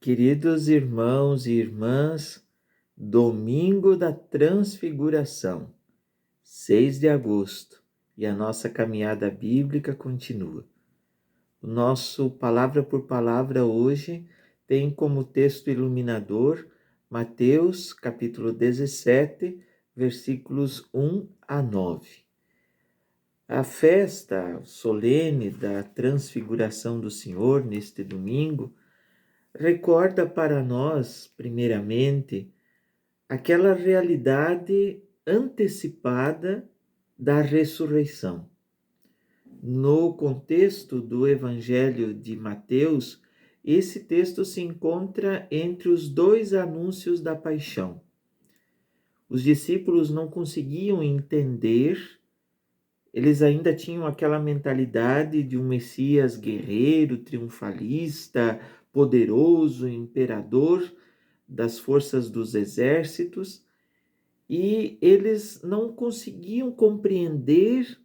Queridos irmãos e irmãs, domingo da Transfiguração, 6 de agosto, e a nossa caminhada bíblica continua. O nosso palavra por palavra hoje tem como texto iluminador Mateus, capítulo 17, versículos 1 a 9. A festa solene da Transfiguração do Senhor neste domingo recorda para nós, primeiramente, aquela realidade antecipada da ressurreição. No contexto do Evangelho de Mateus, esse texto se encontra entre os dois anúncios da paixão. Os discípulos não conseguiam entender, eles ainda tinham aquela mentalidade de um Messias guerreiro, triunfalista, poderoso, imperador das forças dos exércitos, e eles não conseguiam compreender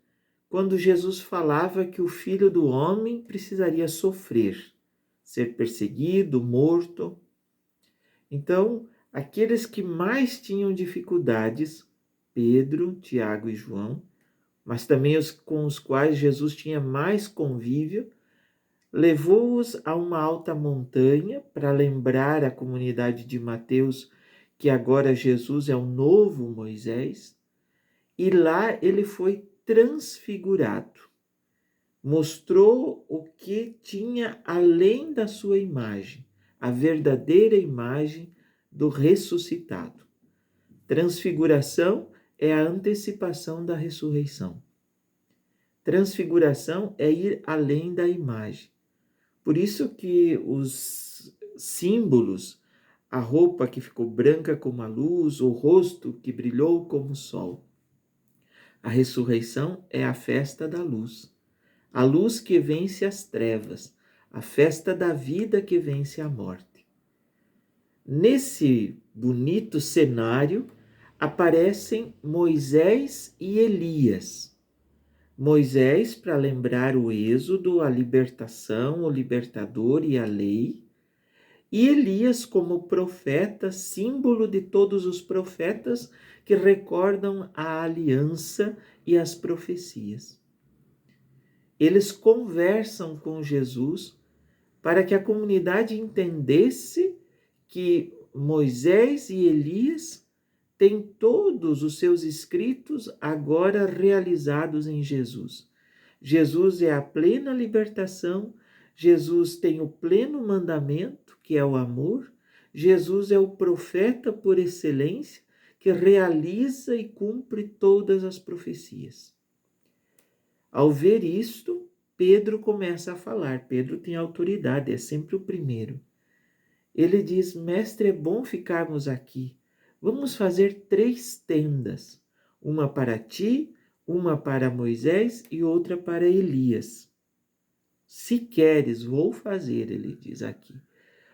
quando Jesus falava que o Filho do Homem precisaria sofrer, ser perseguido, morto. Então, aqueles que mais tinham dificuldades, Pedro, Tiago e João, mas também os com os quais Jesus tinha mais convívio, levou-os a uma alta montanha para lembrar a comunidade de Mateus que agora Jesus é o novo Moisés, e lá ele foi transfigurado. Mostrou o que tinha além da sua imagem, a verdadeira imagem do ressuscitado. Transfiguração é a antecipação da ressurreição. Transfiguração é ir além da imagem. Por isso que os símbolos, a roupa que ficou branca como a luz, o rosto que brilhou como o sol. A ressurreição é a festa da luz, a luz que vence as trevas, a festa da vida que vence a morte. Nesse bonito cenário aparecem Moisés e Elias. Moisés, para lembrar o êxodo, a libertação, o libertador e a lei, e Elias como profeta, símbolo de todos os profetas que recordam a aliança e as profecias. Eles conversam com Jesus para que a comunidade entendesse que Moisés e Elias têm todos os seus escritos agora realizados em Jesus. Jesus é a plena libertação, Jesus tem o pleno mandamento, que é o amor, Jesus é o profeta por excelência, que realiza e cumpre todas as profecias. Ao ver isto, Pedro começa a falar. Pedro tem autoridade, é sempre o primeiro. Ele diz: Mestre, é bom ficarmos aqui. Vamos fazer 3 tendas, uma para ti, uma para Moisés e outra para Elias. Se queres, vou fazer, ele diz aqui.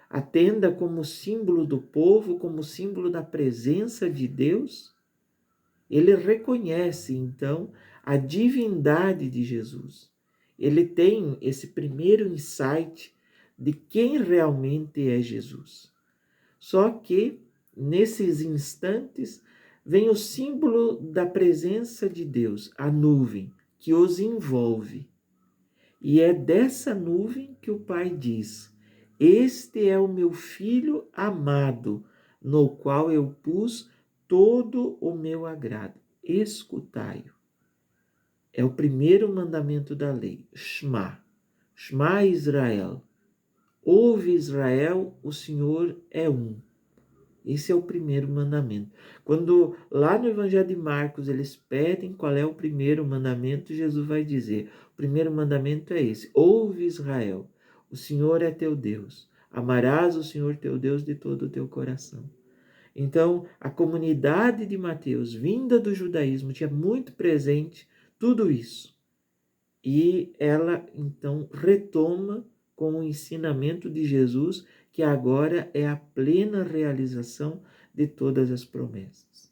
A tenda como símbolo do povo, como símbolo da presença de Deus. Ele reconhece, então, a divindade de Jesus. Ele tem esse primeiro insight de quem realmente é Jesus. Só que, nesses instantes, vem o símbolo da presença de Deus, a nuvem, que os envolve. E é dessa nuvem que o Pai diz: Este é o meu Filho amado, no qual eu pus todo o meu agrado. Escutai-o. É o primeiro mandamento da lei. Shema. Shema Israel. Ouve Israel, o Senhor é um. Esse é o primeiro mandamento. Quando lá no Evangelho de Marcos eles pedem qual é o primeiro mandamento, Jesus vai dizer: o primeiro mandamento é esse: ouve Israel, o Senhor é teu Deus. Amarás o Senhor teu Deus de todo o teu coração. Então, a comunidade de Mateus, vinda do judaísmo, tinha muito presente tudo isso. E ela, então, retoma com o ensinamento de Jesus, que agora é a plena realização de todas as promessas.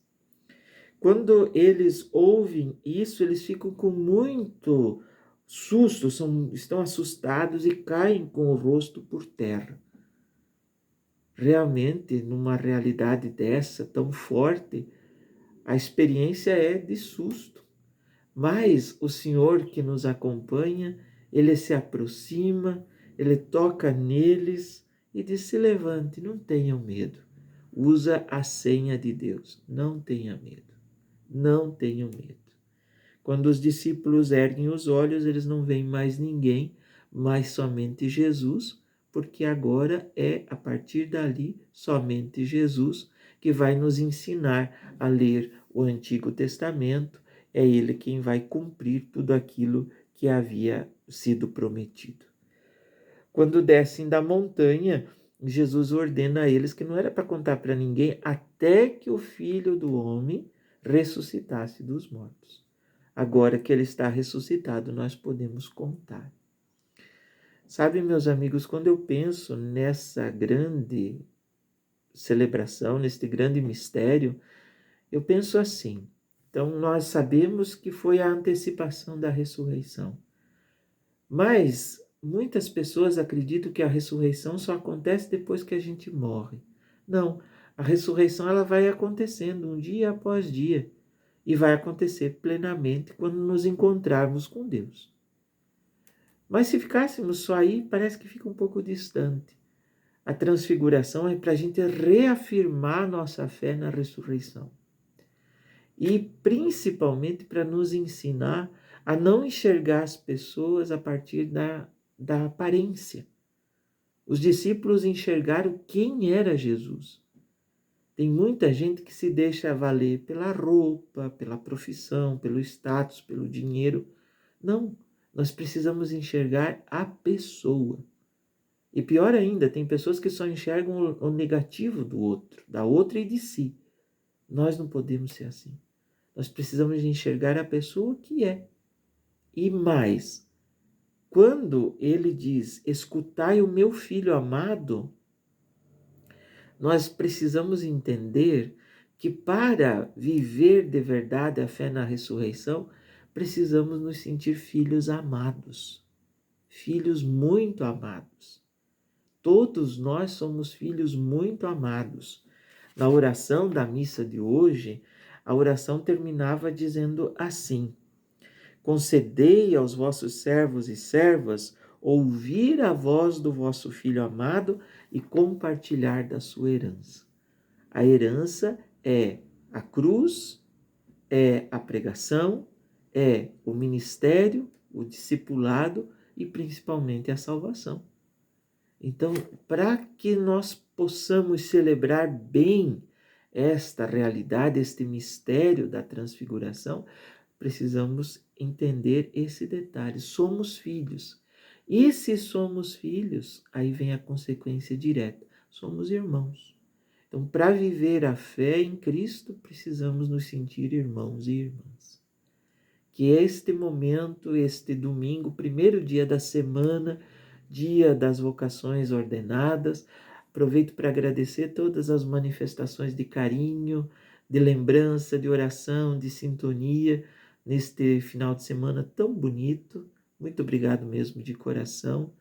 Quando eles ouvem isso, eles ficam com muito susto, estão assustados e caem com o rosto por terra. realmente, numa realidade dessa, tão forte, a experiência é de susto. Mas o Senhor que nos acompanha, Ele se aproxima, Ele toca neles e diz: se levante, não tenham medo. Usa a senha de Deus, não tenha medo, não tenham medo. Quando os discípulos erguem os olhos, eles não veem mais ninguém, mas somente Jesus, porque agora é a partir dali somente Jesus que vai nos ensinar a ler o Antigo Testamento. É ele quem vai cumprir tudo aquilo que havia sido prometido. Quando descem da montanha, Jesus ordena a eles que não era para contar para ninguém até que o Filho do Homem ressuscitasse dos mortos. Agora que ele está ressuscitado, nós podemos contar. Sabe, meus amigos, quando eu penso nessa grande celebração, neste grande mistério, eu penso assim. Então, nós sabemos que foi a antecipação da ressurreição. Mas muitas pessoas acreditam que a ressurreição só acontece depois que a gente morre. Não, a ressurreição ela vai acontecendo um dia após dia e vai acontecer plenamente quando nos encontrarmos com Deus. Mas se ficássemos só aí, parece que fica um pouco distante. A transfiguração é para a gente reafirmar nossa fé na ressurreição. E principalmente para nos ensinar a não enxergar as pessoas a partir da aparência. Os discípulos enxergaram quem era Jesus. Tem muita gente que se deixa valer pela roupa, pela profissão, pelo status, pelo dinheiro. Não, nós precisamos enxergar a pessoa. E pior ainda, tem pessoas que só enxergam o negativo do outro, da outra e de si. Nós não podemos ser assim. Nós precisamos enxergar a pessoa que é. E mais, quando ele diz, escutai o meu filho amado, nós precisamos entender que para viver de verdade a fé na ressurreição, precisamos nos sentir filhos amados, filhos muito amados. Todos nós somos filhos muito amados. Na oração da missa de hoje, a oração terminava dizendo assim: concedei aos vossos servos e servas ouvir a voz do vosso Filho amado e compartilhar da sua herança. A herança é a cruz, é a pregação, é o ministério, o discipulado e principalmente a salvação. Então, para que nós possamos celebrar bem esta realidade, este mistério da transfiguração, precisamos entender esse detalhe. Somos filhos. E se somos filhos, aí vem a consequência direta. Somos irmãos. Então, para viver a fé em Cristo, precisamos nos sentir irmãos e irmãs. Que este momento, este domingo, primeiro dia da semana, dia das vocações ordenadas, aproveito para agradecer todas as manifestações de carinho, de lembrança, de oração, de sintonia, neste final de semana tão bonito. Muito obrigado mesmo de coração.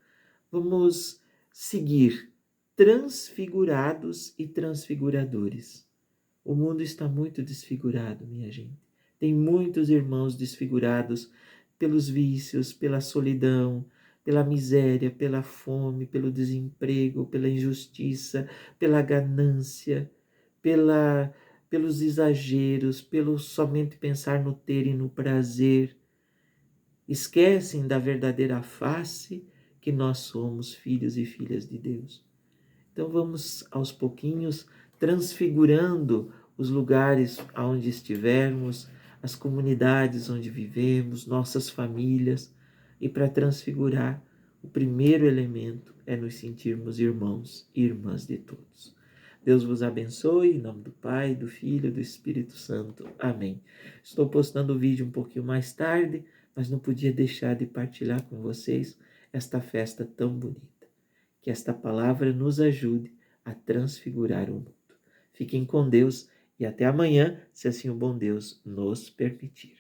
Vamos seguir transfigurados e transfiguradores. O mundo está muito desfigurado, minha gente. Tem muitos irmãos desfigurados pelos vícios, pela solidão, pela miséria, pela fome, pelo desemprego, pela injustiça, pela ganância, pelos exageros, pelo somente pensar no ter e no prazer. Esquecem da verdadeira face que nós somos filhos e filhas de Deus. Então vamos aos pouquinhos transfigurando os lugares onde estivermos, as comunidades onde vivemos, nossas famílias. E para transfigurar, o primeiro elemento é nos sentirmos irmãos e irmãs de todos. Deus vos abençoe, em nome do Pai, do Filho e do Espírito Santo. Amém. Estou postando o vídeo um pouquinho mais tarde, mas não podia deixar de partilhar com vocês esta festa tão bonita. Que esta palavra nos ajude a transfigurar o mundo. Fiquem com Deus e até amanhã, se assim o bom Deus nos permitir.